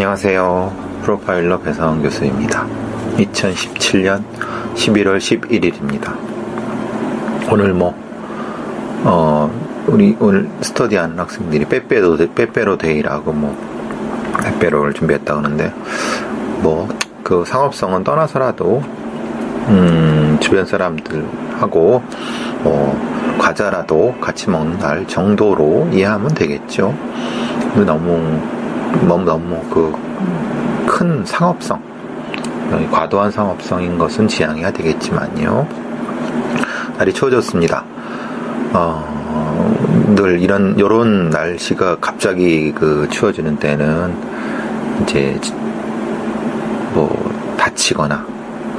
안녕하세요. 프로파일러 배상원 교수입니다. 2017년 11월 11일입니다. 오늘 우리 오늘 스터디하는 학생들이 빼빼로 데이라고 빼빼로를 준비했다고 하는데, 그 상업성은 떠나서라도, 주변 사람들하고, 과자라도 같이 먹는 날 정도로 이해하면 되겠죠. 너무 큰 상업성, 과도한 상업성인 것은 지양해야 되겠지만요. 날이 추워졌습니다. 늘 요런 날씨가 갑자기 추워지는 때는 이제 다치거나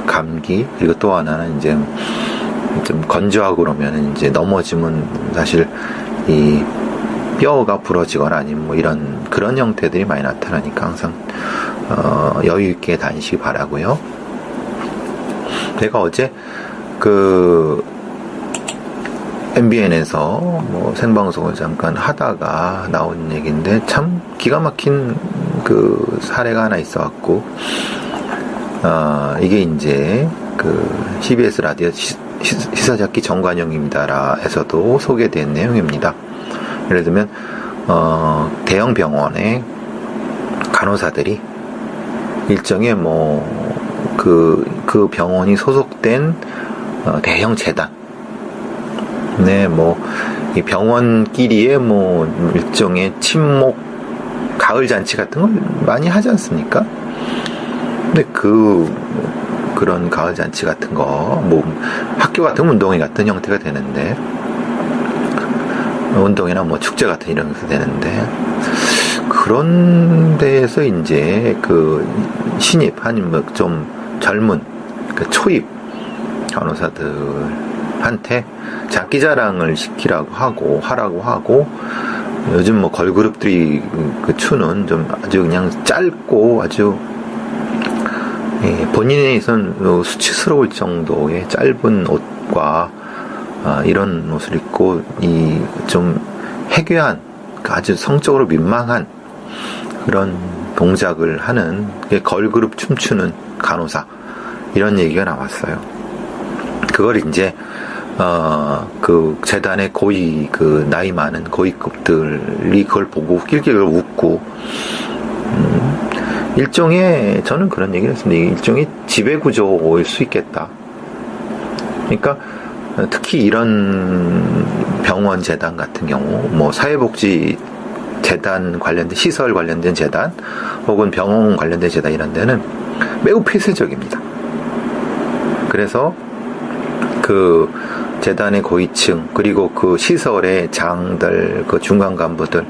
감기, 그리고 또 하나는 이제 좀 건조하고 그러면 이제 넘어지면 사실 이 뼈가 부러지거나 아니면 그런 형태들이 많이 나타나니까 항상 여유 있게 다니시기 바라고요. 제가 어제 MBN에서 생방송을 잠깐 하다가 나온 얘기인데, 참 기가 막힌 사례가 하나 있어갖고, 이게 이제 CBS 라디오 시사잡기 정관용입니다라에서도 소개된 내용입니다. 예를 들면 대형 병원의 간호사들이 일정의 그 병원이 소속된 대형 재단, 이 병원끼리의 일종의 친목 가을 잔치 같은 걸 많이 하지 않습니까? 근데 그런 가을 잔치 같은 거, 학교 같은 운동회 같은 형태가 되는데, 운동회나 축제 같은 이런 게 되는데, 그런 데에서 이제 신입 아니면 좀 젊은 초입 간호사들한테 장기 자랑을 하라고 하고, 요즘 걸그룹들이 추는 좀 아주 그냥 짧고 아주 본인에선 수치스러울 정도의 짧은 옷과 이런 옷을 입고 좀 해괴한, 아주 성적으로 민망한 그런 동작을 하는 걸그룹 춤추는 간호사, 이런 얘기가 나왔어요. 그걸 이제 재단의 고위, 나이 많은 고위급들이 그걸 보고 낄낄 웃고, 일종의, 저는 그런 얘기를 했습니다. 일종의 지배구조일 수 있겠다. 그러니까 특히 이런 병원 재단 같은 경우, 사회복지 재단 관련된, 시설 관련된 재단, 혹은 병원 관련된 재단, 이런 데는 매우 폐쇄적입니다. 그래서 재단의 고위층, 그리고 시설의 장들, 중간 간부들,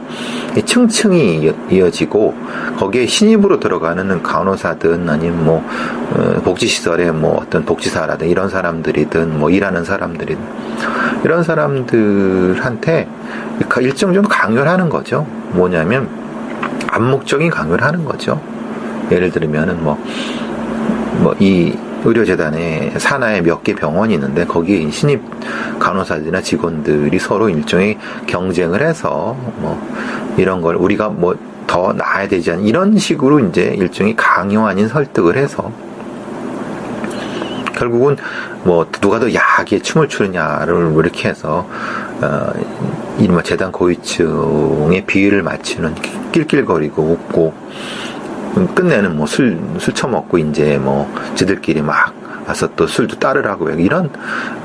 층층이 이어지고, 거기에 신입으로 들어가는 간호사든, 아니면 복지시설의 어떤 복지사라든, 이런 사람들이든, 일하는 사람들이든, 이런 사람들한테 일정 정도 강요를 하는 거죠. 뭐냐면, 암묵적인 강요를 하는 거죠. 예를 들면은, 이 의료재단에 산하에 몇 개 병원이 있는데, 거기에 신입 간호사들이나 직원들이 서로 일종의 경쟁을 해서 이런 걸 우리가 더 나아야 되지 않나, 이런 식으로 이제 일종의 강요 아닌 설득을 해서 결국은 누가 더 야하게 춤을 추느냐를 이렇게 해서 이른바 재단 고위층의 비위를 맞추는, 낄낄거리고 웃고, 끝내는 술 처먹고 이제 지들끼리 막 와서 또 술도 따르라고, 이런,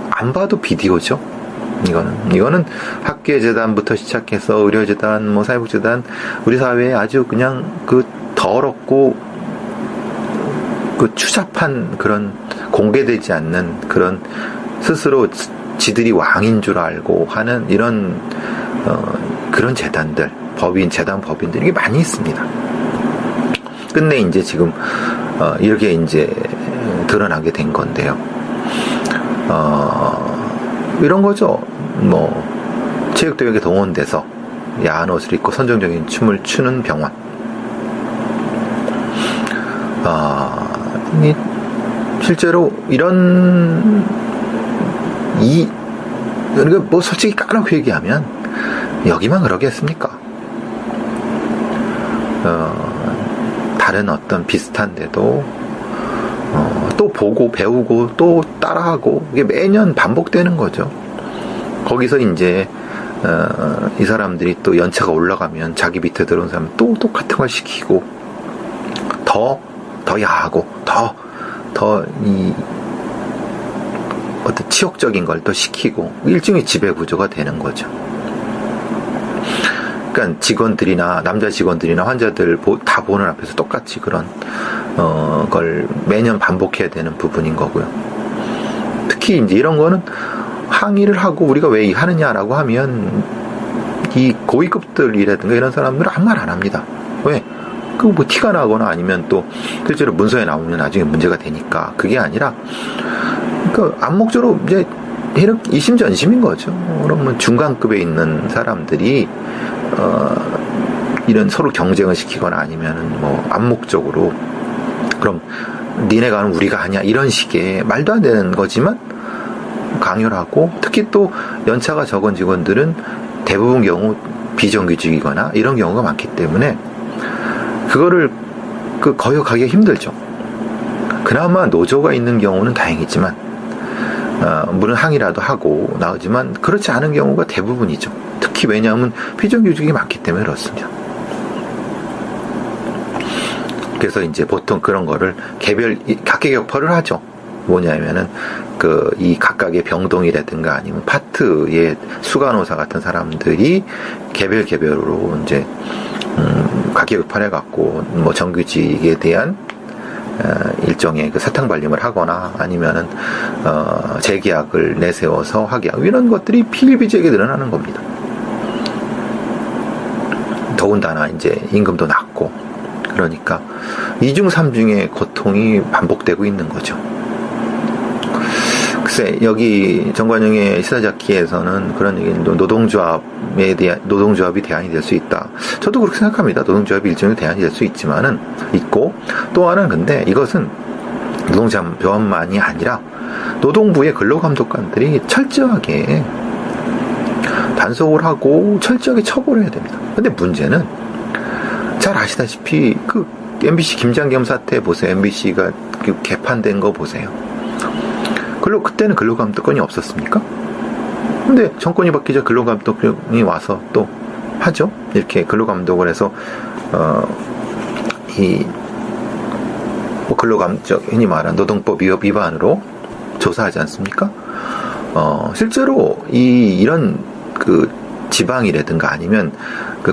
안 봐도 비디오죠. 이거는 학계 재단부터 시작해서 의료재단, 사회복지재단, 우리 사회에 아주 그냥 더럽고 추잡한 그런, 공개되지 않는 그런, 스스로 지들이 왕인 줄 알고 하는 이런 그런 재단들, 재단 법인들이 많이 있습니다. 끝내 이제 지금 이렇게 이제 드러나게 된 건데요. 이런 거죠. 체육대회에 동원돼서 야한 옷을 입고 선정적인 춤을 추는 병원. 실제로 이런 그러니까 솔직히 까놓고 얘기하면 여기만 그러겠습니까? 다른 어떤 비슷한데도 또 보고 배우고 또 따라하고 이게 매년 반복되는 거죠. 거기서 이제 이 사람들이 또 연차가 올라가면 자기 밑에 들어온 사람 또 똑같은 걸 시키고 더 야하고 더 이 어떤 치욕적인 걸 또 시키고 일종의 지배 구조가 되는 거죠. 그러니까 직원들이나 남자 직원들이나 환자들 다 보는 앞에서 똑같이 그런 걸 매년 반복해야 되는 부분인 거고요. 특히 이제 이런 거는 항의를 하고 우리가 왜 하느냐라고 하면 이 고위급들이라든가 이런 사람들은 아무 말 안 합니다. 왜? 그 뭐 티가 나거나 아니면 또 실제로 문서에 나오면 나중에 문제가 되니까 그게 아니라 그러니까 암묵적으로 이제 이심전심인 거죠. 그러면 중간급에 있는 사람들이 이런 서로 경쟁을 시키거나 아니면은 뭐 암묵적으로 그럼 니네가 하는 우리가 하냐 이런 식의 말도 안 되는 거지만 강요를 하고 특히 또 연차가 적은 직원들은 대부분 경우 비정규직이거나 이런 경우가 많기 때문에 그거를 거역하기가 힘들죠. 그나마 노조가 있는 경우는 다행이지만 물론 항의라도 하고 나오지만 그렇지 않은 경우가 대부분이죠. 특히 왜냐하면 비정규직이 많기 때문에 그렇습니다. 그래서 이제 보통 그런 거를 각계격파를 하죠. 뭐냐면은 이 각각의 병동이라든가 아니면 파트의 수간호사 같은 사람들이 개별으로 이제 각계격파를 해갖고 뭐 정규직에 대한 일종의 사탕 발림을 하거나 아니면은 재계약을 내세워서 하게 하고 이런 것들이 필비재하게 늘어나는 겁니다. 더군다나 이제 임금도 낮고 그러니까 2중 3중의 고통이 반복되고 있는 거죠. 글쎄 여기 정관용의 시사잡기에서는 그런 얘기는 노동조합이 대안이 될 수 있다. 저도 그렇게 생각합니다. 노동조합이 일종의 대안이 될 수 있고 또 하나는 근데 이것은 노동조합만이 아니라 노동부의 근로감독관들이 철저하게 단속을 하고 철저하게 처벌해야 됩니다. 근데 문제는 잘 아시다시피 MBC 김장겸 사태 보세요. MBC가 개판된 거 보세요. 그때는 근로감독관이 없었습니까? 근데 정권이 바뀌자 근로감독관이 와서 또 하죠. 이렇게 근로감독을 해서 흔히 말하는 노동법 위반으로 조사하지 않습니까? 실제로 이런 지방이라든가 아니면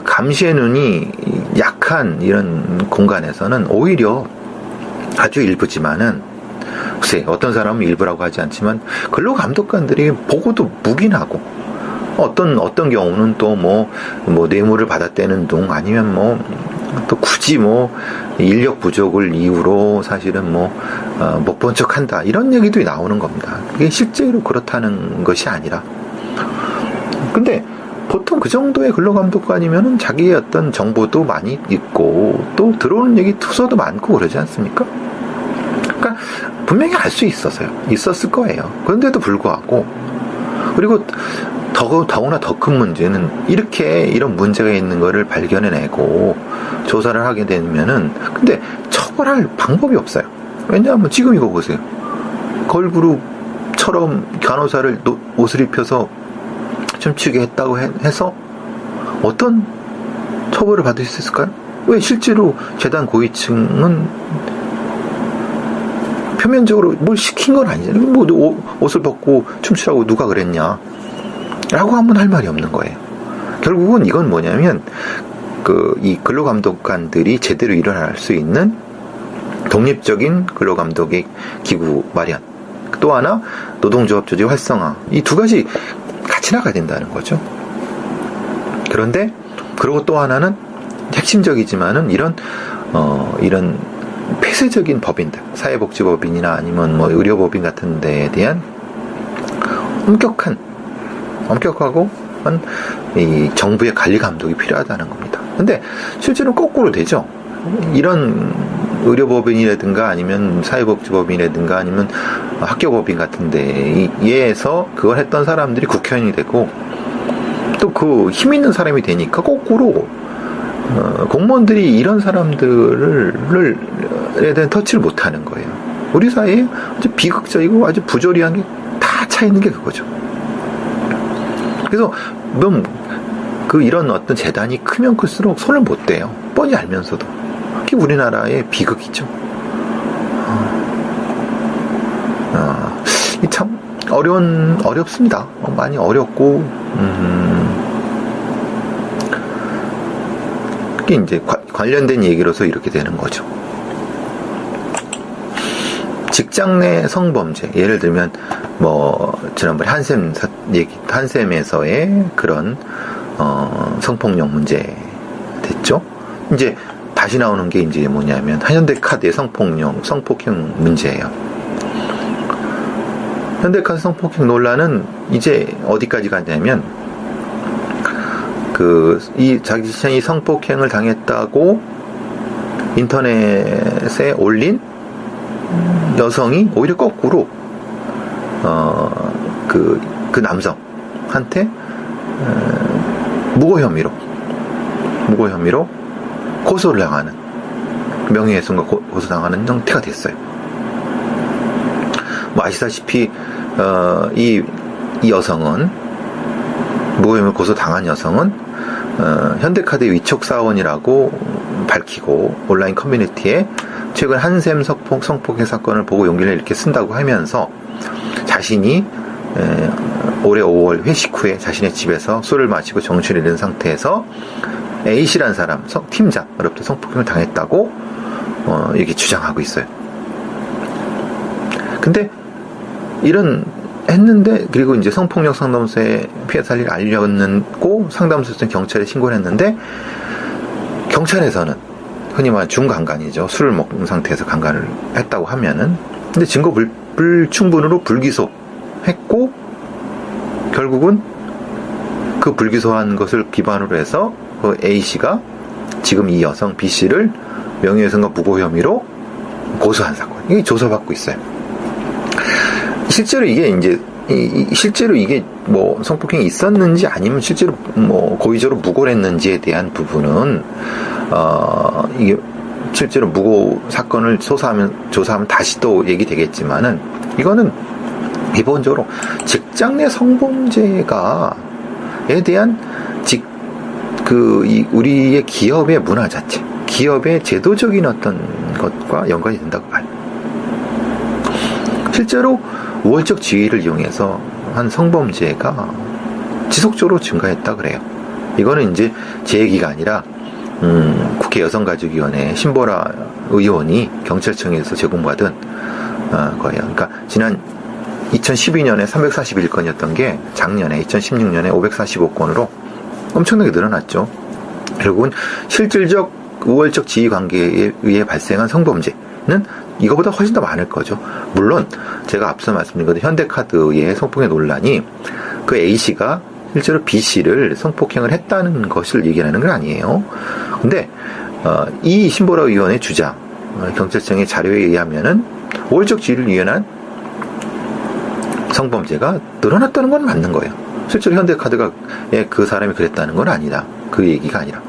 감시의 눈이 약한 이런 공간에서는 오히려 아주 일부지만은 글쎄 어떤 사람은 일부라고 하지 않지만 근로감독관들이 보고도 묵인하고 어떤 경우는 또 뭐 뇌물을 받았다는 둥 아니면 또 굳이 인력 부족을 이유로 사실은 못 본 척한다 이런 얘기도 나오는 겁니다. 이게 실제로 그렇다는 것이 아니라 근데 보통 그 정도의 근로감독관이면은 자기의 어떤 정보도 많이 있고 또 들어오는 얘기 투서도 많고 그러지 않습니까? 그러니까 분명히 알 수 있었을 거예요. 그런데도 불구하고 그리고 더구나 더 큰 문제는 이런 문제가 있는 거를 발견해내고 조사를 하게 되면은 근데 처벌할 방법이 없어요. 왜냐하면 지금 이거 보세요. 걸그룹처럼 간호사를 옷을 입혀서 춤추게 했다고 해서 어떤 처벌을 받을 수 있을까요? 왜 실제로 재단 고위층은 표면적으로 뭘 시킨 건 아니잖아요. 옷을 벗고 춤추라고 누가 그랬냐 라고 하면 할 말이 없는 거예요. 결국은 이건 뭐냐면 이 근로감독관들이 제대로 일어날 수 있는 독립적인 근로감독의 기구 마련, 또 하나 노동조합 조직 활성화, 이 두 가지 같이 나가야 된다는 거죠. 그런데 그리고 또 하나는 핵심적이지만은 이런 폐쇄적인 법인들, 사회복지법인이나 아니면 의료법인 같은 데에 대한 엄격하고 이 정부의 관리 감독이 필요하다는 겁니다. 근데 실제로 거꾸로 되죠. 이런 의료법인이라든가 아니면 사회복지법인이라든가 아니면 학교법인 같은 데에서 그걸 했던 사람들이 국회의원이 되고 또 힘 있는 사람이 되니까 거꾸로 공무원들이 이런 사람들에 대한 터치를 못하는 거예요. 우리 사회에 아주 비극적이고 아주 부조리한 게 다 차 있는 게 그거죠. 그래서 이런 어떤 재단이 크면 클수록 손을 못 대요. 뻔히 알면서도. 그게 우리나라의 비극이죠. 참 어렵습니다. 많이 어렵고, 그게 이제 관련된 얘기로서 이렇게 되는 거죠. 직장 내 성범죄, 예를 들면 지난번에 한샘에서의 그런 성폭력 문제 됐죠. 이제 다시 나오는 게 이제 뭐냐면 현대카드의 성폭력, 성폭행 문제예요. 현대카드 성폭행 논란은 이제 어디까지 갔냐면 자기 자신이 성폭행을 당했다고 인터넷에 올린 여성이 오히려 거꾸로 그 남성한테 무고 혐의로 고소를 당하는, 명예훼손과 고소당하는 형태가 됐어요. 아시다시피 이 여성은, 무고 혐의 고소당한 여성은 현대카드의 위촉 사원이라고 밝히고 온라인 커뮤니티에 최근 한샘 성폭행 사건을 보고 용기를 이렇게 쓴다고 하면서 자신이 올해 5월 회식 후에 자신의 집에서 술을 마시고 정신을 잃은 상태에서 A씨라는 사람, 팀장으로부터 성폭행을 당했다고 이렇게 주장하고 있어요. 근데 했는데, 그리고 이제 성폭력 상담소에 피해 사실을 알렸고 상담소에서 경찰에 신고를 했는데, 경찰에서는 흔히 말하는 중강간이죠. 술을 먹은 상태에서 강간을 했다고 하면은, 근데 증거 불충분으로 불기소했고, 결국은 그 불기소한 것을 기반으로 해서 그 A씨가 지금 이 여성 B씨를 명예훼손과 무고 혐의로 고소한 사건. 이게 조사받고 있어요. 실제로 이게 성폭행이 있었는지 아니면 실제로 고의적으로 무고를 했는지에 대한 부분은 이게 실제로 무고 사건을 조사하면 다시 또 얘기되겠지만은, 이거는 기본적으로 직장 내 성범죄에 대한 우리의 기업의 문화 자체, 기업의 제도적인 어떤 것과 연관이 된다고 봐요. 실제로 우월적 지위를 이용해서 한 성범죄가 지속적으로 증가했다 그래요. 이거는 이제 제 얘기가 아니라 국회 여성가족위원회 신보라 의원이 경찰청에서 제공받은 거예요. 그러니까 지난 2012년에 341건이었던 게 작년에 2016년에 545건으로 엄청나게 늘어났죠. 결국은 실질적 우월적 지위 관계에 의해 발생한 성범죄는 이거보다 훨씬 더 많을 거죠. 물론 제가 앞서 말씀드린 것처럼 현대카드의 성폭행 논란이 그 A씨가 실제로 B씨를 성폭행을 했다는 것을 얘기하는 건 아니에요. 근데 이 신보라 의원의 주장, 경찰청의 자료에 의하면은 우월적 지위를 위한 성범죄가 늘어났다는 건 맞는 거예요. 실제로 현대카드가 그 사람이 그랬다는 건 아니다. 그 얘기가 아니라.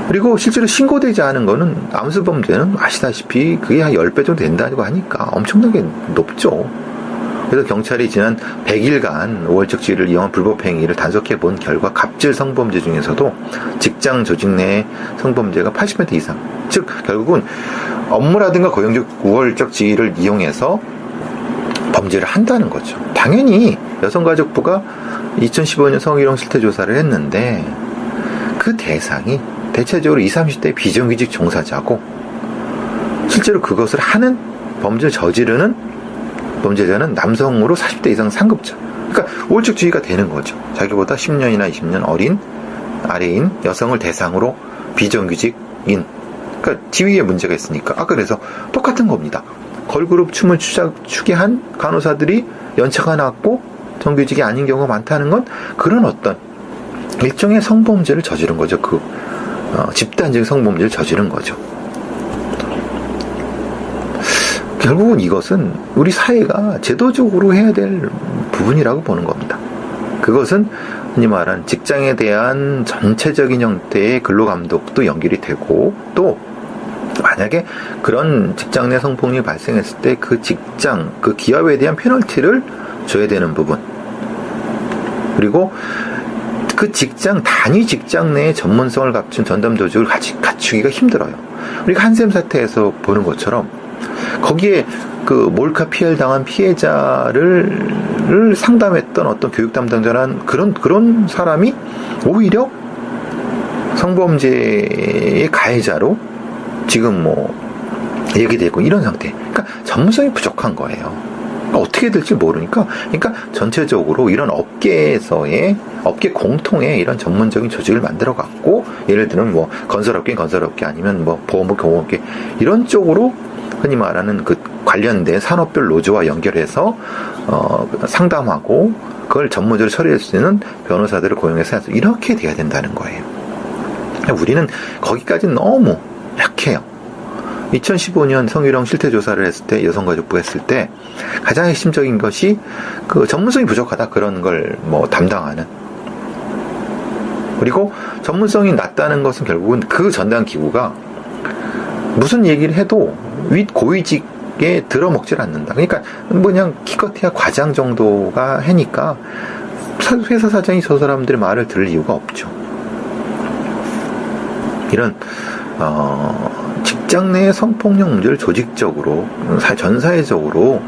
그리고 실제로 신고되지 않은 거는 암수범죄는 아시다시피 그게 한 10배 정도 된다고 하니까 엄청나게 높죠. 그래서 경찰이 지난 100일간 우월적 지위를 이용한 불법 행위를 단속해 본 결과 갑질 성범죄 중에서도 직장 조직 내 성범죄가 80% 이상. 즉 결국은 업무라든가 고용적 우월적 지위를 이용해서 범죄를 한다는 거죠. 당연히 여성가족부가 2015년 성희롱 실태조사를 했는데 그 대상이 대체적으로 20, 30대 비정규직 종사자고, 실제로 그것을 하는 범죄를 저지르는 범죄자는 남성으로 40대 이상 상급자. 그러니까 우월적 지위가 되는 거죠. 자기보다 10년이나 20년 어린 아래인 여성을 대상으로 비정규직인, 그러니까 지위에 문제가 있으니까. 아까 그래서 똑같은 겁니다. 걸그룹 춤을 추게 한 간호사들이 연차가 낮고 정규직이 아닌 경우가 많다는 건 그런 어떤 일종의 성범죄를 저지른 거죠. 집단적인 성범죄를 저지른 거죠. 결국은 이것은 우리 사회가 제도적으로 해야 될 부분이라고 보는 겁니다. 그것은 흔히 말하는 직장에 대한 전체적인 형태의 근로감독도 연결이 되고, 또 만약에 그런 직장 내 성폭력이 발생했을 때 그 직장, 그 기업에 대한 페널티를 줘야 되는 부분, 그리고 그 직장, 단위 직장 내에 전문성을 갖춘 전담 조직을 갖추기가 힘들어요. 우리가 한샘 사태에서 보는 것처럼 거기에 그 몰카 피해를 당한 피해자를 상담했던 어떤 교육 담당자란 그런 사람이 오히려 성범죄의 가해자로 지금 뭐 얘기되고 이런 상태. 그러니까 전문성이 부족한 거예요. 그러니까 어떻게 될지 모르니까. 그러니까 전체적으로 이런 업계 공통의 이런 전문적인 조직을 만들어 갖고, 예를 들면 뭐 건설업계 아니면 뭐 보험업계 이런 쪽으로 흔히 말하는 그 관련된 산업별 노조와 연결해서 상담하고 그걸 전문적으로 처리할 수 있는 변호사들을 고용해서 이렇게 돼야 된다는 거예요. 우리는 거기까지 너무 약해요. 2015년 성희롱 실태조사를 했을 때, 여성가족부가 했을 때 가장 핵심적인 것이 그 전문성이 부족하다, 그런 걸 뭐 담당하는. 그리고 전문성이 낮다는 것은 결국은 그 전담 기구가 무슨 얘기를 해도 고위직에 들어먹질 않는다. 그러니까 그냥 기껏해야 과장 정도가 하니까 회사 사장이 저 사람들의 말을 들을 이유가 없죠. 이런 직장 내 성폭력 문제를 조직적으로, 전 사회적으로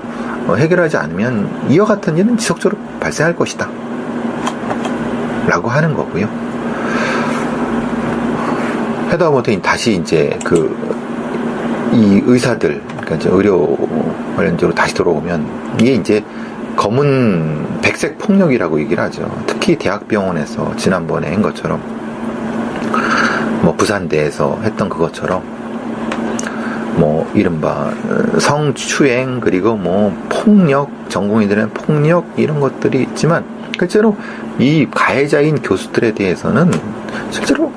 해결하지 않으면 이와 같은 일은 지속적으로 발생할 것이다 라고 하는 거고요. 하다못해 다시 이제 이 의사들, 그러니까 이제 의료 관련적으로 다시 돌아오면, 이게 이제 검은 백색 폭력이라고 얘기를 하죠. 특히 대학병원에서 지난번에 한 것처럼, 뭐 부산대에서 했던 그것처럼, 뭐 이른바 성추행, 그리고 뭐 폭력, 전공의들의 폭력, 이런 것들이 있지만 실제로 이 가해자인 교수들에 대해서는 실제로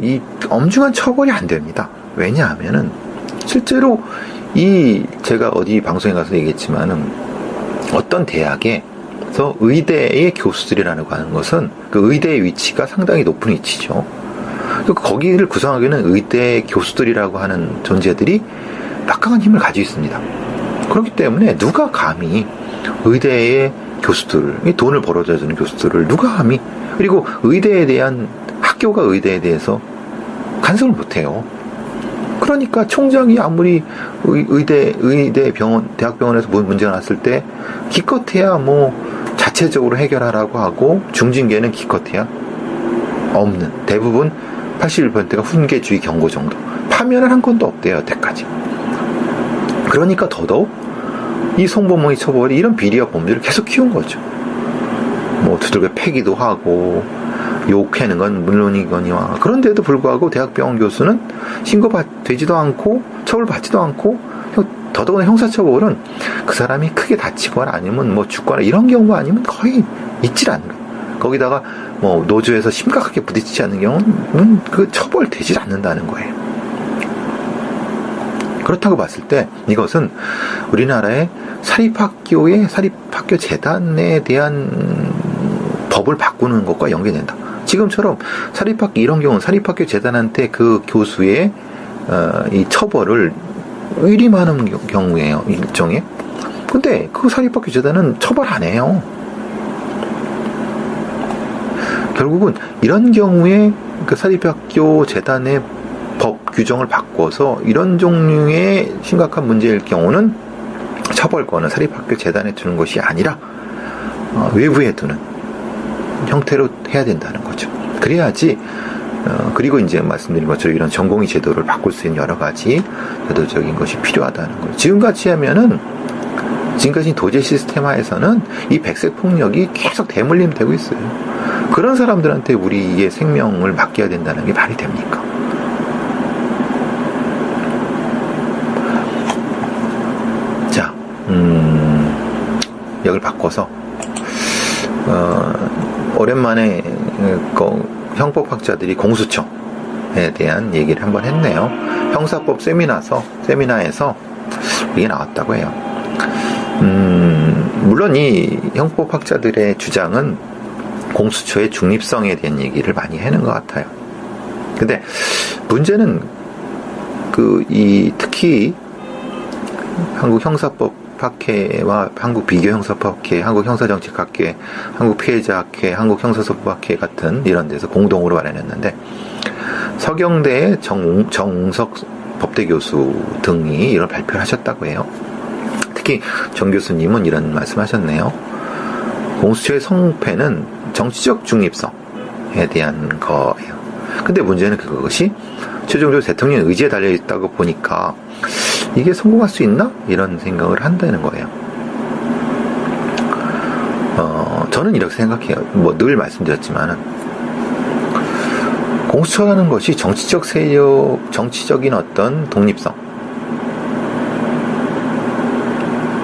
이 엄중한 처벌이 안 됩니다. 왜냐하면은 실제로 제가 어디 방송에 가서 얘기했지만은, 어떤 대학에서 의대의 교수들이라고 하는 것은 그 의대의 위치가 상당히 높은 위치죠. 거기를 구성하기는 의대 교수들이라고 하는 존재들이 막강한 힘을 가지고 있습니다. 그렇기 때문에 누가 감히 의대의 교수들, 돈을 벌어다 주는 교수들을 누가 감히, 그리고 학교가 의대에 대해서 간섭을 못해요. 그러니까 총장이 아무리 대학병원에서 문제가 났을 때 기껏해야 뭐 자체적으로 해결하라고 하고, 중징계는 기껏해야 없는, 대부분 81%가 훈계주의 경고 정도, 파면을 한 건도 없대요, 여태까지. 그러니까 더더욱 이 성범죄 처벌이 이런 비리와 범죄를 계속 키운 거죠. 뭐 두들겨 패기도 하고 욕하는 건 물론이거니와, 그런데도 불구하고 대학병원 교수는 신고되지도 않고 처벌받지도 않고, 더더구나 형사처벌은 그 사람이 크게 다치거나 아니면 뭐 죽거나 이런 경우가 아니면 거의 있질 않는 거예요. 거기다가 뭐 노조에서 심각하게 부딪히지 않는 경우는 그 처벌되지 않는다는 거예요. 그렇다고 봤을 때 이것은 우리나라의 사립학교 재단에 대한 법을 바꾸는 것과 연계된다. 지금처럼 이런 경우는 사립학교 재단한테 그 교수의 이 처벌을 위임하는 경우예요, 일종의. 근데 그 사립학교 재단은 처벌 안 해요. 결국은 이런 경우에 그 사립학교 재단의 법 규정을 바꿔서 이런 종류의 심각한 문제일 경우는 처벌권을 사립학교 재단에 두는 것이 아니라 외부에 두는 형태로 해야 된다는 거죠. 그래야지. 그리고 이제 말씀드린 것처럼 이런 전공의 제도를 바꿀 수 있는 여러 가지 제도적인 것이 필요하다는 거죠. 지금까지 도제 시스템화에서는 이 백색 폭력이 계속 대물림되고 있어요. 그런 사람들한테 우리의 생명을 맡겨야 된다는 게 말이 됩니까? 자, 역을 바꿔서 오랜만에 형법학자들이 공수처에 대한 얘기를 한번 했네요. 형사법 세미나에서 이게 나왔다고 해요. 물론 이 형법학자들의 주장은 공수처의 중립성에 대한 얘기를 많이 하는 것 같아요. 근데 문제는 특히 한국 형사법학회와 한국 비교형사법학회, 한국 형사정책학회, 한국 피해자학회, 한국 형사소법학회 같은 이런 데서 공동으로 마련했는데, 서경대의 정웅석 법대 교수 등이 이런 발표를 하셨다고 해요. 특히 정 교수님은 이런 말씀하셨네요. 공수처의 성패는 정치적 중립성에 대한 거예요. 근데 문제는 그것이 최종적으로 대통령의 의지에 달려있다고 보니까 이게 성공할 수 있나? 이런 생각을 한다는 거예요. 저는 이렇게 생각해요. 늘 말씀드렸지만은, 공수처라는 것이 정치적 세력, 정치적인 어떤 독립성.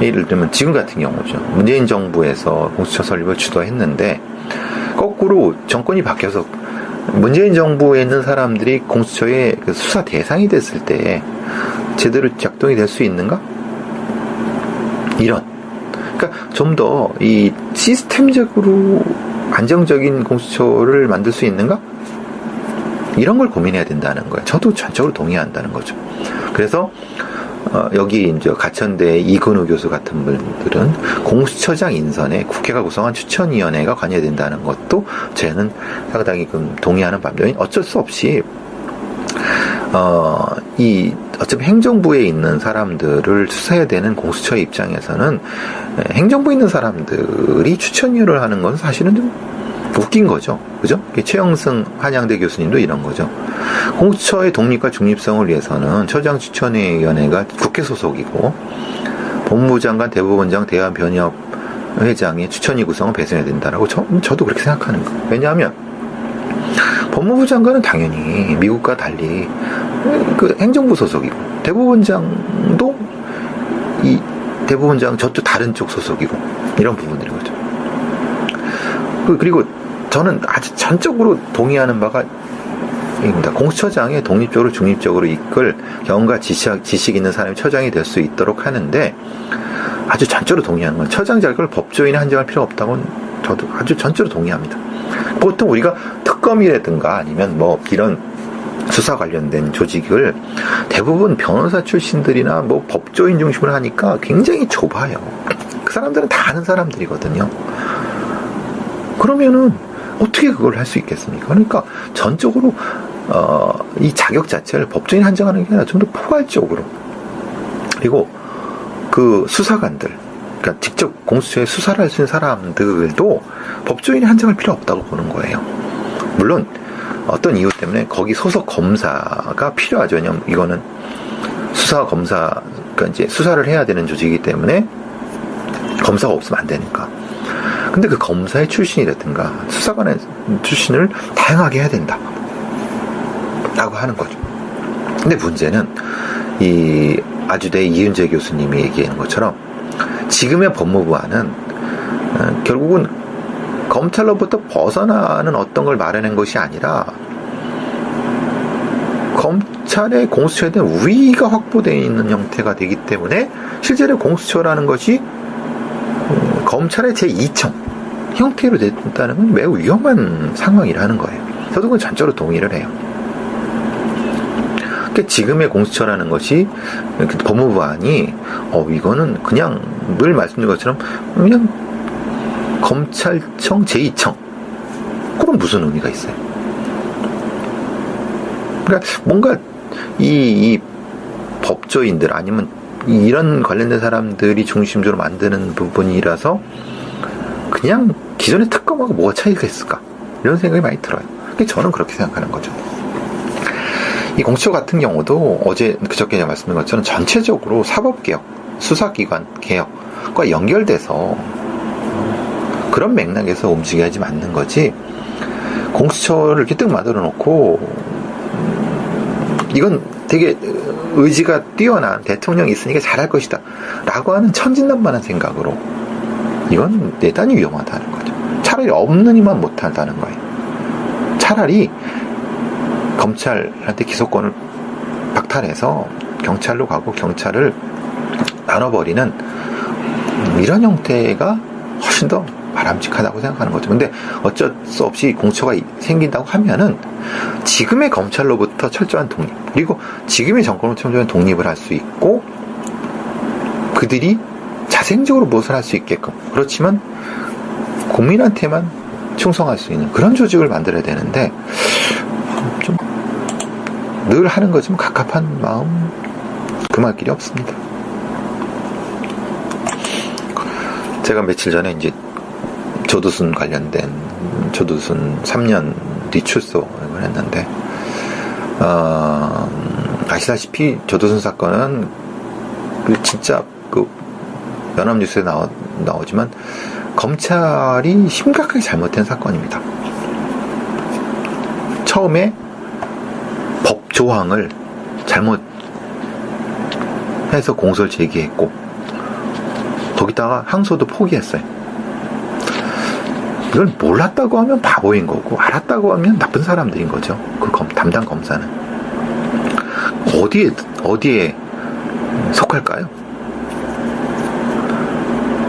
예를 들면 지금 같은 경우죠. 문재인 정부에서 공수처 설립을 주도했는데, 거꾸로 정권이 바뀌어서 문재인 정부에 있는 사람들이 공수처의 수사 대상이 됐을 때 제대로 작동이 될 수 있는가? 이런. 그러니까 좀 더 이 시스템적으로 안정적인 공수처를 만들 수 있는가? 이런 걸 고민해야 된다는 거예요. 저도 전적으로 동의한다는 거죠. 그래서 여기 이제 가천대 이근우 교수 같은 분들은 공수처장 인선에 국회가 구성한 추천위원회가 관여해야 된다는 것도 저는 상당히 동의하는 반면에, 어쩔 수 없이 어차피 행정부에 있는 사람들을 수사해야 되는 공수처의 입장에서는 행정부에 있는 사람들이 추천위를 하는 건 사실은 좀 웃긴 거죠. 그죠? 최영승 한양대 교수님도 이런 거죠. 공수처의 독립과 중립성을 위해서는 처장 추천위원회가 국회 소속이고, 법무부 장관, 대법원장, 대한변협 회장의 추천위 구성을 배정해야 된다라고 저도 그렇게 생각하는 거예요. 왜냐하면 법무부 장관은 당연히 미국과 달리 행정부 소속이고, 대법원장도 이 대법원장 저쪽 다른 쪽 소속이고, 이런 부분들인 거죠. 그리고 저는 아주 전적으로 동의하는 바가 입니다. 공수처장에 독립적으로 중립적으로 이끌 경험과 지식 있는 사람이 처장이 될 수 있도록 하는데, 아주 전적으로 동의하는 건, 처장 자격을 법조인에 한정할 필요 없다고는 저도 아주 전적으로 동의합니다. 보통 우리가 특검이라든가 아니면 이런 수사 관련된 조직을 대부분 변호사 출신들이나 법조인 중심으로 하니까 굉장히 좁아요. 그 사람들은 다 아는 사람들이거든요. 그러면은 어떻게 그걸 할 수 있겠습니까? 그러니까 전적으로 이 자격 자체를 법조인 한정하는 게 아니라 좀 더 포괄적으로, 그리고 그 수사관들, 그러니까 직접 공수처에 수사를 할 수 있는 사람들도 법조인에 한정할 필요 없다고 보는 거예요. 물론 어떤 이유 때문에 거기 소속 검사가 필요하죠. 왜냐면 이거는 수사 검사, 그러니까 이제 수사를 해야 되는 조직이기 때문에 검사가 없으면 안 되니까. 근데 그 검사의 출신이라든가 수사관의 출신을 다양하게 해야 된다 라고 하는 거죠. 근데 문제는 이 아주대 이윤재 교수님이 얘기하는 것처럼 지금의 법무부안은 결국은 검찰로부터 벗어나는 어떤 걸 마련한 것이 아니라 검찰의 공수처에 대한 우위가 확보되어 있는 형태가 되기 때문에 실제로 공수처라는 것이 검찰의 제2청 형태로 됐다는 건 매우 위험한 상황이라는 거예요. 저도 그건 전적으로 동의를 해요. 그러니까 지금의 공수처라는 것이 법무부안이 이거는 그냥 늘 말씀드린 것처럼 그냥 검찰청 제2청, 그럼 무슨 의미가 있어요? 그러니까 뭔가 이 법조인들 아니면 이런 관련된 사람들이 중심적으로 만드는 부분이라서 그냥 기존의 특검하고 뭐가 차이가 있을까? 이런 생각이 많이 들어요. 저는 그렇게 생각하는 거죠. 이 공수처 같은 경우도 그저께 제가 말씀드린 것처럼 전체적으로 사법개혁, 수사기관 개혁과 연결돼서 그런 맥락에서 움직여야지 맞는 거지, 공수처를 이렇게 뜩 만들어 놓고 이건 되게 의지가 뛰어난 대통령이 있으니까 잘할 것이다 라고 하는 천진난만한 생각으로, 이건 대단히 위험하다는 거죠. 차라리 없는 이만 못한다는 거예요. 차라리 검찰한테 기소권을 박탈해서 경찰로 가고 경찰을 나눠버리는 이런 형태가 훨씬 더 바람직하다고 생각하는 거죠. 근데 어쩔 수 없이 공처가 생긴다고 하면은 지금의 검찰로부터 철저한 독립, 그리고 지금의 정권으로부터 철저한 독립을 할 수 있고, 그들이 자생적으로 무엇을 할 수 있게끔, 그렇지만 국민한테만 충성할 수 있는 그런 조직을 만들어야 되는데, 좀 늘 하는 거지만 갑갑한 마음 금할 길이 없습니다. 제가 며칠 전에 이제 조두순 관련된 조두순 3년 뒤출소를 했는데, 아시다시피 조두순 사건은 진짜 연합뉴스에 나오지만 검찰이 심각하게 잘못된 사건입니다. 처음에 법 조항을 잘못해서 공소를 제기했고, 거기다가 항소도 포기했어요. 이걸 몰랐다고 하면 바보인 거고, 알았다고 하면 나쁜 사람들인 거죠. 담당 검사는 어디에 속할까요?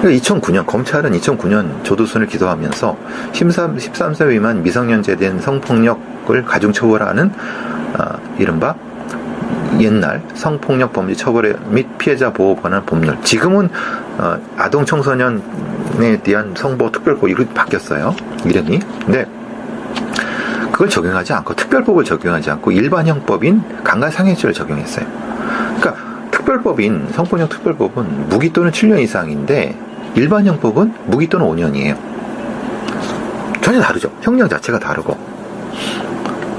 2009년 검찰은 2009년 조두순을 기소하면서 13세 미만 미성년자에 대한 성폭력을 가중처벌하는 이른바 옛날 성폭력 범죄 처벌 및 피해자 보호 관한 법률, 지금은 아동 청소년에 대한 성보호 특별법 이렇게 바뀌었어요, 이름이. 근데 그걸 적용하지 않고, 특별법을 적용하지 않고 일반 형법인 강간상해죄를 적용했어요. 그러니까 특별법인 성폭력 특별법은 무기 또는 7년 이상인데, 일반 형법은 무기 또는 5년이에요. 전혀 다르죠. 형량 자체가 다르고.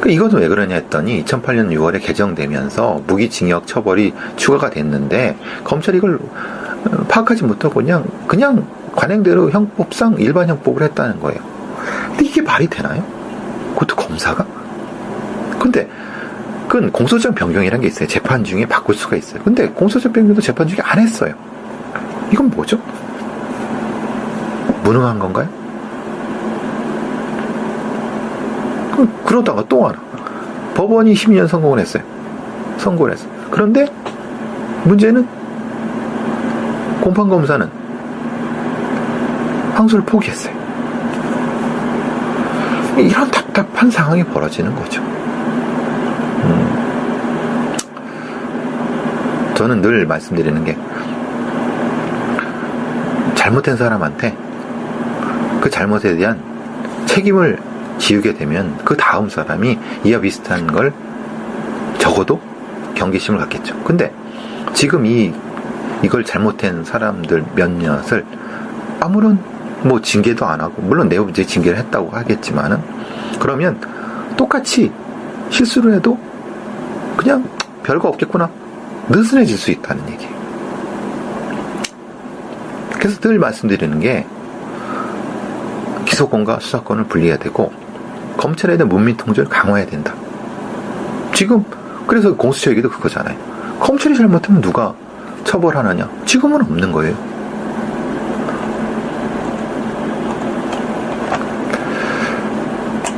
이것은 왜 그러냐 했더니 2008년 6월에 개정되면서 무기징역 처벌이 추가가 됐는데, 검찰이 이걸 파악하지 못하고 그냥 관행대로 형법상 일반 형법을 했다는 거예요. 근데 이게 말이 되나요? 그것도 검사가? 근데 그건 공소장 변경이라는 게 있어요. 재판 중에 바꿀 수가 있어요. 근데 공소장 변경도 재판 중에 안 했어요. 이건 뭐죠? 무능한 건가요? 그러다가 또 하나, 법원이 12년 선고를 했어요. 그런데 문제는 공판검사는 항소를 포기했어요. 이런 답답한 상황이 벌어지는 거죠. 저는 늘 말씀드리는 게, 잘못된 사람한테 그 잘못에 대한 책임을 지우게 되면 그 다음 사람이 이와 비슷한 걸 적어도 경계심을 갖겠죠. 근데 지금 이걸 잘못한 사람들 몇몇을 아무런 징계도 안 하고, 물론 내부 이제 징계를 했다고 하겠지만은, 그러면 똑같이 실수를 해도 그냥 별거 없겠구나, 느슨해질 수 있다는 얘기예요. 그래서 늘 말씀드리는 게, 기소권과 수사권을 분리해야 되고, 검찰에 대한 문민 통제를 강화해야 된다. 지금 그래서 공수처 얘기도 그거잖아요. 검찰이 잘못하면 누가 처벌하느냐? 지금은 없는 거예요.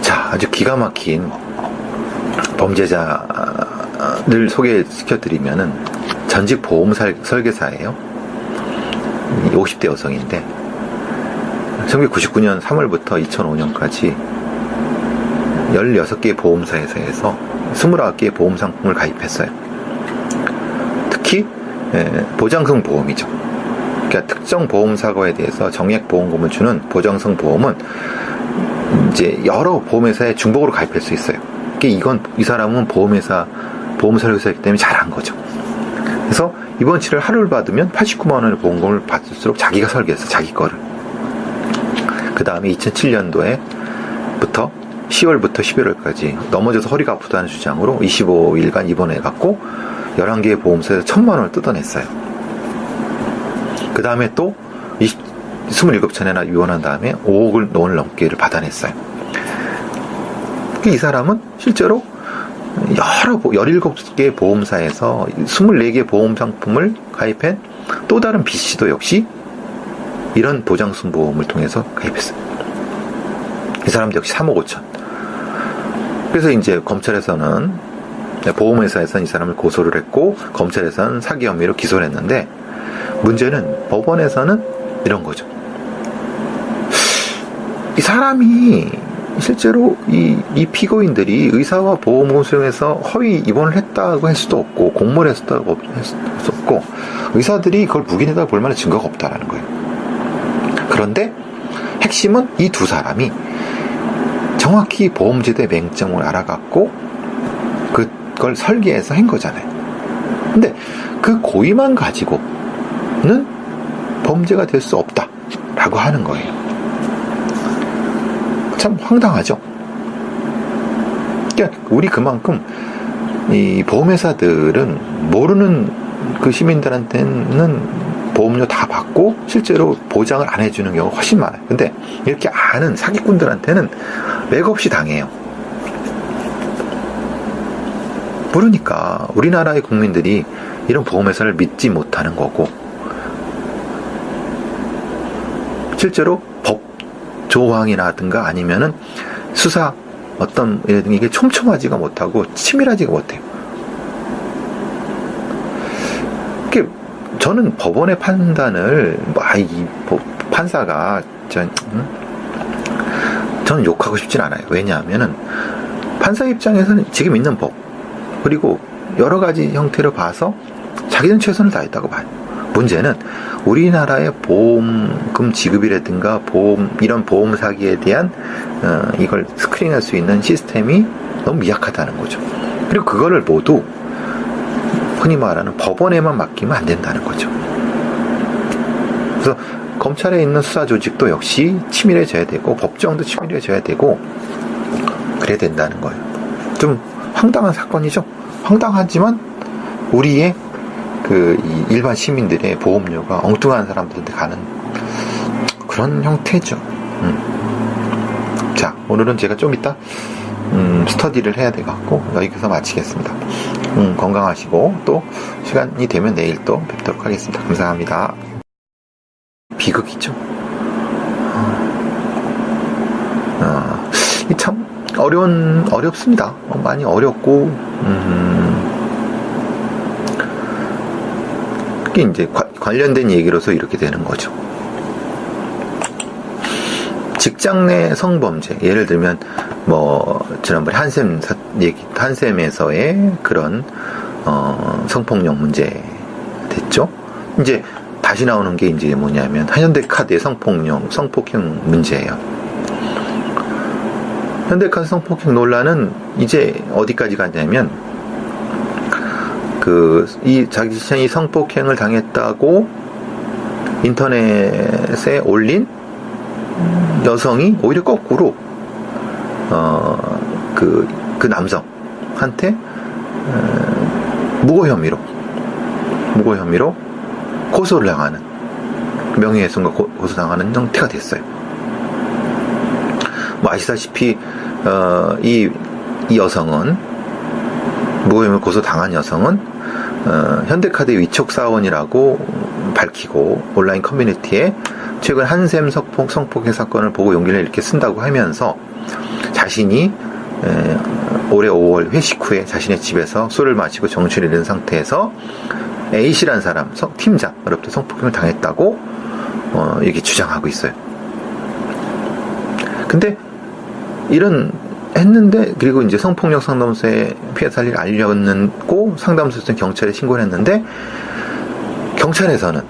자, 아주 기가 막힌 범죄자를 소개시켜드리면은, 전직 보험 설계사예요. 50대 여성인데 1999년 3월부터 2005년까지 16개의 보험사에서 29개의 보험 상품을 가입했어요. 특히 보장성 보험이죠. 그러니까 특정 보험사고에 대해서 정액보험금을 주는 보장성 보험은 이제 여러 보험회사에 중복으로 가입할 수 있어요. 이 사람은 보험 설계사이기 때문에 잘한 거죠. 그래서 입원 치료를 하루를 받으면 89만 원의 보험금을 받을수록 자기가 설계했어, 자기 거를. 그 다음에 2007년도에부터 10월부터 11월까지 넘어져서 허리가 아프다는 주장으로 25일간 입원해갖고 11개의 보험사에서 1,000만 원을 뜯어냈어요. 그 다음에 또 27차례나 입원한 다음에 5억 원을 넘게를 받아냈어요. 이 사람은 실제로 17개의 보험사에서 24개의 보험 상품을 가입한 또 다른 B씨도 역시 이런 보장성 보험을 통해서 가입했어요. 이 사람도 역시 3억 5천. 그래서 이제 검찰에서는, 보험회사에서는 이 사람을 고소를 했고, 검찰에서는 사기 혐의로 기소를 했는데, 문제는 법원에서는 이런 거죠. 이 사람이 실제로 이 피고인들이 의사와 보험금을 수령해서 허위 입원을 했다고 할 수도 없고 공모를 했었다고 할 수도 없고 의사들이 그걸 묵인해다 볼 만한 증거가 없다라는 거예요. 그런데 핵심은 이 두 사람이 정확히 보험제도의 맹점을 알아갖고 그걸 설계해서 한 거잖아요. 근데 그 고의만 가지고는 범죄가 될 수 없다라고 하는 거예요. 참 황당하죠. 그러니까 우리 그만큼 이 보험회사들은 모르는 그 시민들한테는 보험료 다 받고 실제로 보장을 안 해주는 경우가 훨씬 많아요. 근데 이렇게 아는 사기꾼들한테는 맥없이 당해요. 모르니까 우리나라의 국민들이 이런 보험회사를 믿지 못하는 거고 실제로 법 조항이라든가 아니면은 수사 어떤 이게 촘촘하지가 못하고 치밀하지가 못해요. 저는 법원의 판단을 판사가 저는 욕하고 싶진 않아요. 왜냐하면은 판사 입장에서는 지금 있는 법 그리고 여러 가지 형태로 봐서 자기는 최선을 다했다고 봐요. 문제는 우리나라의 보험금 지급이라든가 이런 보험 사기에 대한 이걸 스크린할 수 있는 시스템이 너무 미약하다는 거죠. 그리고 그거를 모두 흔히 말하는 법원에만 맡기면 안 된다는 거죠. 그래서 검찰에 있는 수사 조직도 역시 치밀해져야 되고 법정도 치밀해져야 되고 그래야 된다는 거예요. 좀 황당한 사건이죠. 황당하지만 우리의 이 일반 시민들의 보험료가 엉뚱한 사람들한테 가는 그런 형태죠. 자, 오늘은 제가 좀 이따 스터디를 해야 돼갖고 여기서 마치겠습니다. 건강하시고 또 시간이 되면 내일 또 뵙도록 하겠습니다. 감사합니다. 비극이죠. 참 어렵습니다. 많이 어렵고 그게 이제 관련된 얘기로서 이렇게 되는 거죠. 직장 내 성범죄, 예를 들면 지난번에 한샘에서의 그런 성폭력 문제 됐죠. 이제 다시 나오는 게 이제 뭐냐면 현대카드의 성폭행 문제예요. 현대카드 성폭행 논란은 이제 어디까지 갔냐면 자기 자신이 성폭행을 당했다고 인터넷에 올린 여성이 오히려 거꾸로 그 남성한테 무고 혐의로 고소를 당하는 명예훼손과 고소당하는 형태가 됐어요. 아시다시피 이 여성은 무고 혐의로 고소당한 여성은 현대카드의 위촉 사원이라고 밝히고 온라인 커뮤니티에 최근 한샘 성폭행 사건을 보고 용기를 이렇게 쓴다고 하면서 자신이 올해 5월 회식 후에 자신의 집에서 술을 마시고 정신을 잃은 상태에서 A씨라는 사람, 팀장으로부터 성폭행을 당했다고 이렇게 주장하고 있어요. 근데 했는데 그리고 이제 성폭력 상담소에 피해 사실을 알렸고 상담소에서 경찰에 신고를 했는데 경찰에서는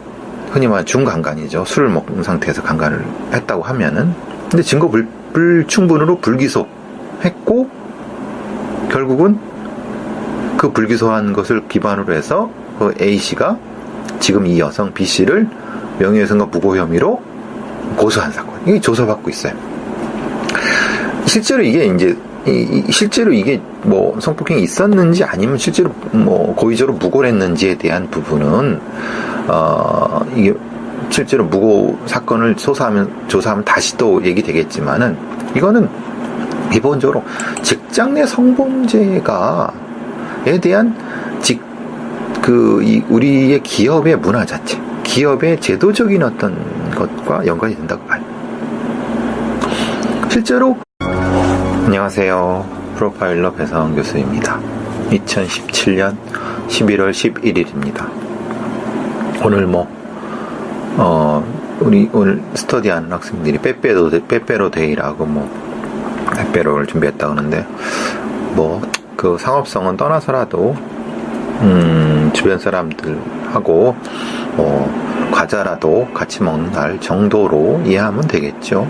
흔히 말하는 중강간이죠. 술을 먹은 상태에서 강간을 했다고 하면은 근데 증거 불충분으로 불기소했고 결국은 그 불기소한 것을 기반으로 해서 그 A씨가 지금 이 여성 B씨를 명예훼손과 무고 혐의로 고소한 사건. 이게 조사받고 있어요. 실제로 이게 성폭행이 있었는지 아니면 실제로 고의적으로 무고를 했는지에 대한 부분은 이게 실제로 무고 사건을 조사하면 다시 또 얘기되겠지만은 이거는 기본적으로 직장 내 성범죄에 대한 우리의 기업의 문화 자체, 기업의 제도적인 어떤 것과 연관이 된다고 봐요. 실제로 안녕하세요. 프로파일러 배상원 교수입니다. 2017년 11월 11일입니다. 오늘 우리 오늘 스터디하는 학생들이 빼빼로 데이라고 빼빼로를 준비했다 그러는데, 그 상업성은 떠나서라도, 주변 사람들하고, 과자라도 같이 먹는 날 정도로 이해하면 되겠죠.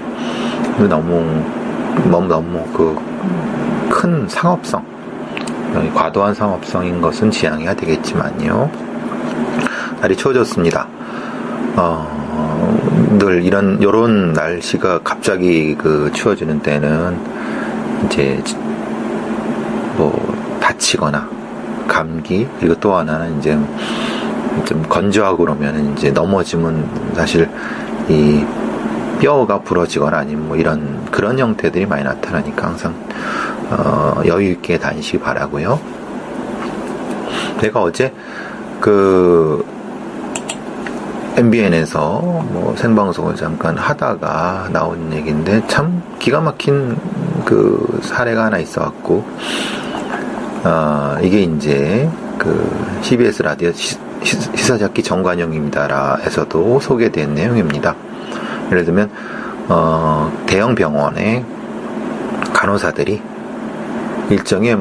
너무 큰 상업성, 과도한 상업성인 것은 지양해야 되겠지만요. 날이 추워졌습니다. 늘 요런 날씨가 갑자기 추워지는 때는 이제 다치거나 감기, 그리고 또 하나는 이제 좀 건조하고 그러면 이제 넘어지면 사실 이 뼈가 부러지거나 아니면 이런 그런 형태들이 많이 나타나니까 항상 여유 있게 다니시기 바라고요. 제가 어제 MBN에서 생방송을 잠깐 하다가 나온 얘기인데 참 기가 막힌 사례가 하나 있어갖고, 이게 이제 CBS 라디오 시사잡기 정관용입니다라에서도 소개된 내용입니다. 예를 들면 대형 병원의 간호사들이 일정의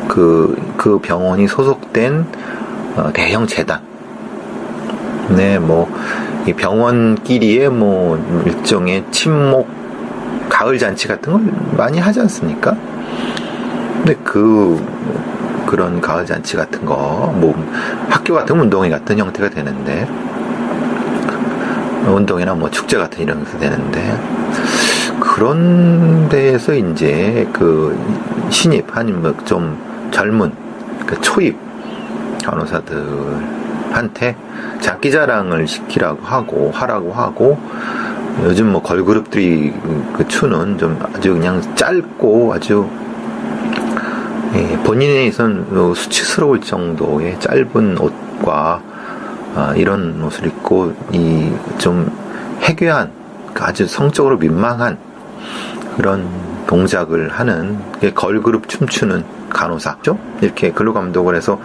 그 병원이 소속된 대형 재단, 이 병원끼리의 일종의 친목 가을 잔치 같은 걸 많이 하지 않습니까? 근데 그런 가을 잔치 같은 거, 학교 같은 운동회 같은 형태가 되는데, 운동회나 축제 같은 이런 것도 되는데, 그런 데에서 이제 신입, 아니면 좀 젊은, 초입 간호사들한테 장기자랑을 하라고 하고, 요즘 걸그룹들이 추는 좀 아주 그냥 짧고 아주 본인에 있어서는 수치스러울 정도의 짧은 옷과 이런 옷을 입고 좀 해괴한, 아주 성적으로 민망한 그런 동작을 하는 걸그룹 춤추는 간호사죠. 이렇게 근로감독을 해서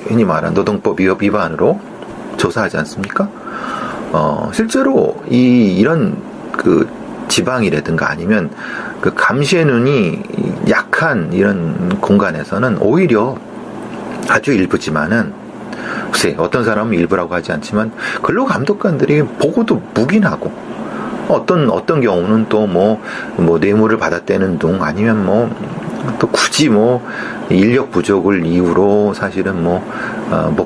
흔히 말하는 노동법 위반으로 조사하지 않습니까? 실제로 이런 지방이라든가 아니면 감시의 눈이 약한 이런 공간에서는 오히려 아주 일부지만은, 글쎄 어떤 사람은 일부라고 하지 않지만 근로감독관들이 보고도 묵인하고, 어떤 경우는 또 뇌물을 받았다는 둥, 아니면 또 굳이 인력 부족을 이유로 사실은 못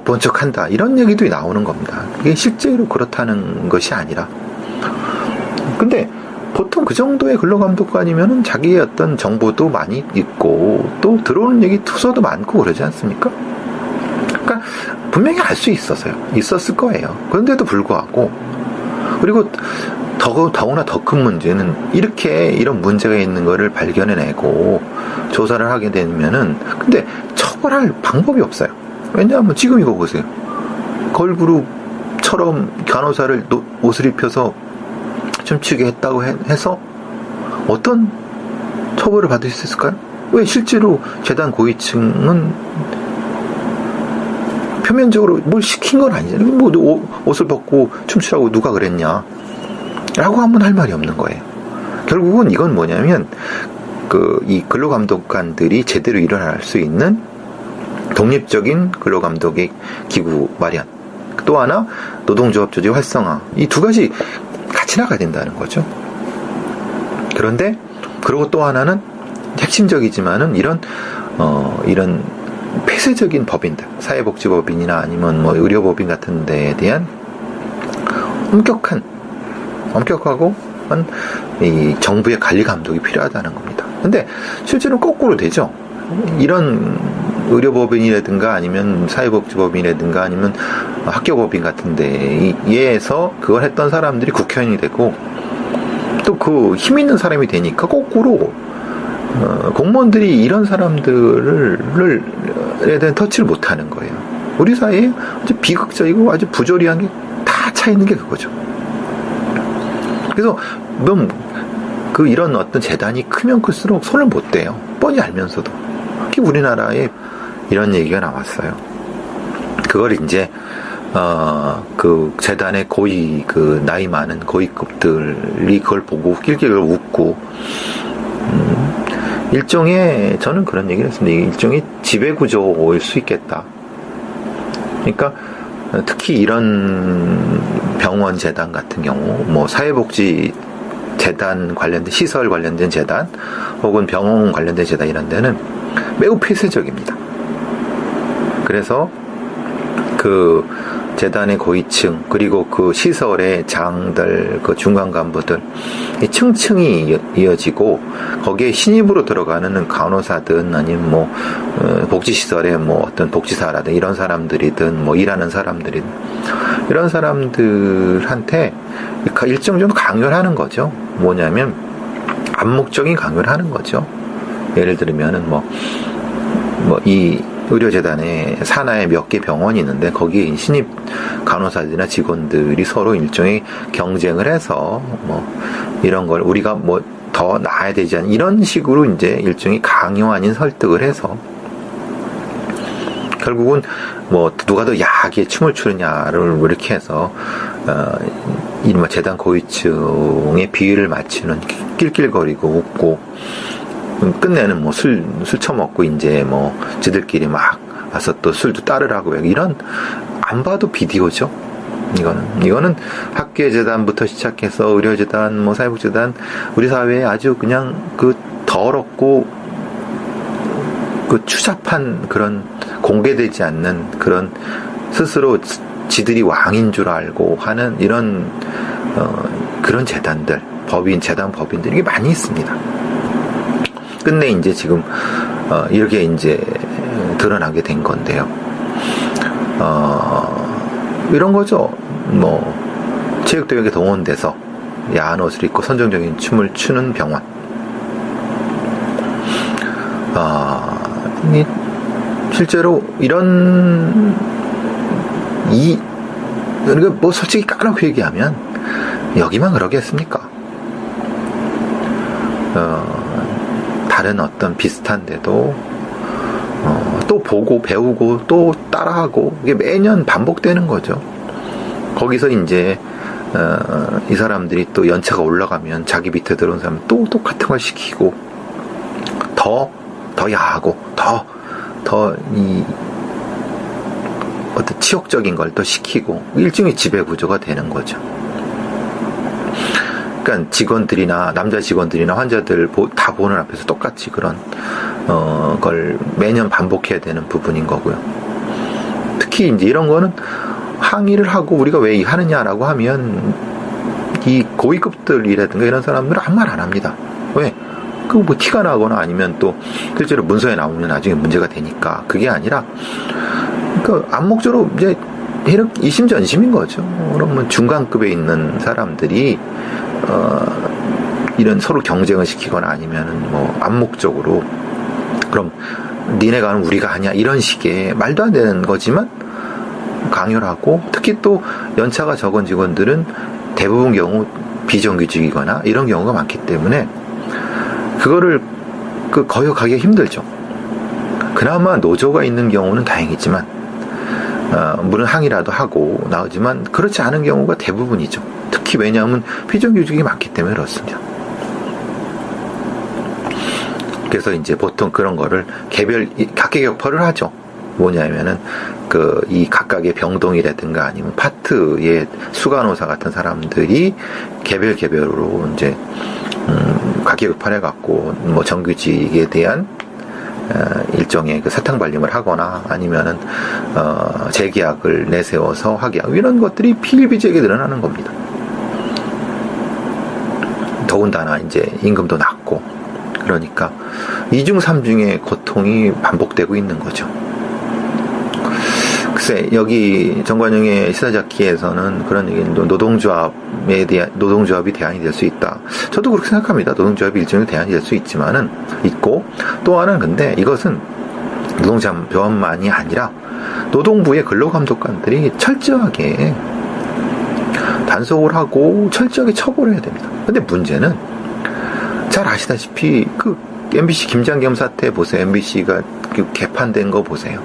본 척 한다, 이런 얘기도 나오는 겁니다. 이게 실제로 그렇다는 것이 아니라. 근데 보통 그 정도의 근로감독관이면은 자기의 어떤 정보도 많이 있고, 또 들어오는 얘기 투서도 많고 그러지 않습니까? 그러니까 분명히 알 수 있었을 거예요. 그런데도 불구하고, 그리고 더구나 더 큰 문제는 이런 문제가 있는 거를 발견해내고 조사를 하게 되면은, 근데 처벌할 방법이 없어요. 왜냐하면 지금 이거 보세요. 걸그룹처럼 간호사를 옷을 입혀서 춤추게 했다고 해서 어떤 처벌을 받을 수 있을까요? 왜 실제로 재단 고위층은 표면적으로 뭘 시킨 건 아니잖아요. 옷을 벗고 춤추라고 누가 그랬냐 라고 하면 할 말이 없는 거예요. 결국은 이건 뭐냐면 이 근로감독관들이 제대로 일어날 수 있는 독립적인 근로감독의 기구 마련, 또 하나 노동조합 조직 활성화, 이 두 가지 같이 나가야 된다는 거죠. 그런데 그리고 또 하나는 핵심적이지만은 이런 폐쇄적인 법인들, 사회복지법인이나 아니면 의료법인 같은 데에 대한 엄격하고 이 정부의 관리 감독이 필요하다는 겁니다. 근데 실제로는 거꾸로 되죠. 이런 의료법인이라든가 아니면 사회복지법인이라든가 아니면 학교법인 같은 데에서 그걸 했던 사람들이 국회의원이 되고, 또 그 힘 있는 사람이 되니까 거꾸로 공무원들이 이런 사람들에 대한 터치를 못하는 거예요. 우리 사회에 아주 비극적이고 아주 부조리한 게 다 차 있는 게 그거죠. 그래서 이런 어떤 재단이 크면 클수록 손을 못 대요. 뻔히 알면서도. 특히 우리나라에 이런 얘기가 나왔어요. 그걸 이제 그 재단의 고위 그 나이 많은 고위급들이 그걸 보고 낄낄 웃고 일종의 저는 그런 얘기를 했습니다. 일종의 지배구조일 수 있겠다. 그러니까 특히 이런 병원 재단 같은 경우 뭐 사회복지 재단 관련된 시설 관련된 재단 혹은 병원 관련된 재단 이런 데는 매우 폐쇄적입니다. 그래서 그 재단의 고위층 그리고 그 시설의 장들 그 중간 간부들 층층이 이어지고 거기에 신입으로 들어가는 간호사든 아니면 뭐 복지시설의 뭐 어떤 복지사라든 이런 사람들이든 뭐 일하는 사람들이든 이런 사람들한테 일정 정도 강요를 하는 거죠. 뭐냐면 암묵적인 강요를 하는 거죠. 예를 들면은 이 의료재단에 산하에 몇 개 병원이 있는데 거기에 신입 간호사들이나 직원들이 서로 일종의 경쟁을 해서 뭐 이런 걸 우리가 뭐 더 나아야 되지 않는 이런 식으로 이제 일종의 강요 아닌 설득을 해서 결국은 뭐 누가 더 야하게 춤을 추느냐를 이렇게 해서 이른바 재단 고위층의 비위를 맞추는 낄낄거리고 웃고 끝내는 뭐 술 처먹고 이제 뭐 지들끼리 막 와서 또 술도 따르라고 이런 안 봐도 비디오죠. 이거는 학교의 재단부터 시작해서 의료재단 뭐 사회복지재단 우리 사회에 아주 그냥 그 더럽고 그 추잡한 그런 공개되지 않는 그런 스스로 지들이 왕인 줄 알고 하는 이런 그런 재단들 재단 법인들이 이게 많이 있습니다. 끝내 이제 지금 이렇게 이제 드러나게 된 건데요. 이런 거죠. 뭐 체육대회에 동원돼서 야한 옷을 입고 선정적인 춤을 추는 병원. 실제로 이런 그러니까 뭐 솔직히 까놓고 얘기하면 여기만 그러겠습니까? 다른 어떤 비슷한데도 또 보고 배우고 또 따라하고 이게 매년 반복되는 거죠. 거기서 이제 이 사람들이 또 연차가 올라가면 자기 밑에 들어온 사람 또 똑같은 걸 시키고 더 야하고 더 이 어떤 치욕적인 걸 또 시키고 일종의 지배 구조가 되는 거죠. 그러니까 직원들이나 남자 직원들이나 환자들 다 보는 앞에서 똑같이 그런 걸 매년 반복해야 되는 부분인 거고요. 특히 이제 이런 거는 항의를 하고 우리가 왜 하느냐라고 하면 이 고위급들이라든가 이런 사람들은 아무 말 안 합니다. 왜? 그 뭐 티가 나거나 아니면 또 실제로 문서에 나오면 나중에 문제가 되니까 그게 아니라 그러니까 암묵적으로 이제 이심전심인 거죠. 그러면 중간급에 있는 사람들이 이런 서로 경쟁을 시키거나 아니면은 뭐 암묵적으로 그럼 니네가 하는 우리가 하냐 이런 식의 말도 안 되는 거지만 강요를 하고 특히 또 연차가 적은 직원들은 대부분 경우 비정규직이거나 이런 경우가 많기 때문에 그거를 거역하기가 힘들죠. 그나마 노조가 있는 경우는 다행이지만 물론 항의라도 하고 나오지만 그렇지 않은 경우가 대부분이죠. 특히 왜냐하면 비정규직이 많기 때문에 그렇습니다. 그래서 이제 보통 그런 거를 각계격파를 하죠. 뭐냐면은 이 각각의 병동이라든가 아니면 파트의 수간호사 같은 사람들이 개별으로 이제 각계격파를 해갖고 뭐 정규직에 대한 일종의 그 사탕 발림을 하거나 아니면은 재계약을 내세워서 하게 하고 이런 것들이 비일비재하게 늘어나는 겁니다. 더군다나 이제 임금도 낮고 그러니까 2중 3중의 고통이 반복되고 있는 거죠. 글쎄 여기 정관용의 시사잡기에서는 그런 얘기는 노동조합이 대안이 될 수 있다. 저도 그렇게 생각합니다. 노동조합이 일종의 대안이 될 수 있고 또 하나는 근데 이것은 노동조합만이 아니라 노동부의 근로감독관들이 철저하게 단속을 하고 철저하게 처벌을 해야 됩니다. 근데 문제는 잘 아시다시피 그 MBC 김장겸 사태 보세요. MBC가 개판된 거 보세요.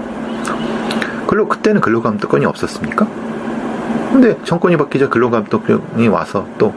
그때는 근로감독관이 없었습니까? 근데 정권이 바뀌자 근로감독관이 와서 또